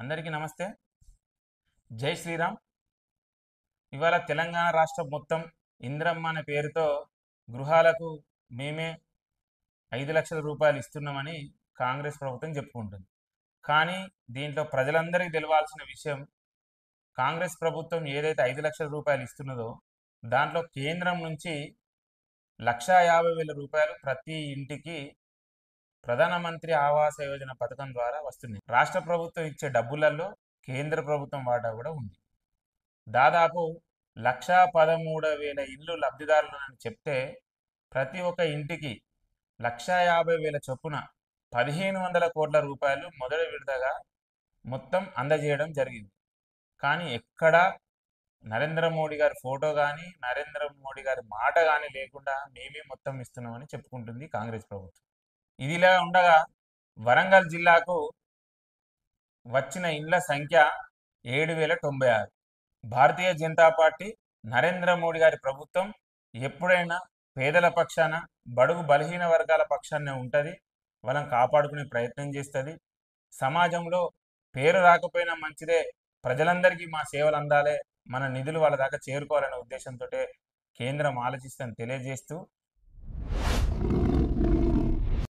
అందరికీ నమస్తే. జై శ్రీరామ్. ఇవాళ తెలంగాణ రాష్ట్రం మొత్తం ఇందిరమ్మ అనే పేరుతో గృహాలకు మేమే 5 లక్షల రూపాయలు ఇస్తున్నామని కాంగ్రెస్ ప్రభుత్వం చెప్పుకుంటుంది. కానీ దీంట్లో ప్రజలందరికీ తెలవాల్సిన విషయం, కాంగ్రెస్ ప్రభుత్వం ఏదైతే 5 లక్షల రూపాయలు ఇస్తున్నదో దాంట్లో కేంద్రం నుంచి 1,50,000 రూపాయలు ప్రతి ఇంటికి ప్రధానమంత్రి ఆవాస యోజన పథకం ద్వారా వస్తున్నాయి. రాష్ట్ర ప్రభుత్వం ఇచ్చే డబ్బులలో కేంద్ర ప్రభుత్వం వాటా కూడా ఉంది. దాదాపు 1,13,000 ఇళ్ళు లబ్ధిదారులని చెప్తే ప్రతి ఒక్క ఇంటికి 1,50,000 చొప్పున 1,500 కోట్ల రూపాయలు మొదటి విడతగా మొత్తం అందజేయడం జరిగింది. కానీ ఎక్కడా నరేంద్ర మోడీ గారి ఫోటో కానీ నరేంద్ర మోడీ గారి మాట కానీ లేకుండా మేమే మొత్తం ఇస్తున్నామని చెప్పుకుంటుంది కాంగ్రెస్ ప్రభుత్వం. ఇదిలా ఉండగా వరంగల్ జిల్లాకు వచ్చిన ఇండ్ల సంఖ్య 7,096. భారతీయ జనతా పార్టీ నరేంద్ర మోడీ గారి ప్రభుత్వం ఎప్పుడైనా పేదల పక్షాన, బడుగు బలహీన వర్గాల పక్షాన్నే ఉంటుంది. వాళ్ళని కాపాడుకునే ప్రయత్నం చేస్తుంది. సమాజంలో పేరు రాకపోయినా మంచిదే, ప్రజలందరికీ మా సేవలు అందాలి, మన నిధులు వాళ్ళ దాకా చేరుకోవాలనే ఉద్దేశంతో కేంద్రం ఆలోచిస్తుందని తెలియజేస్తూ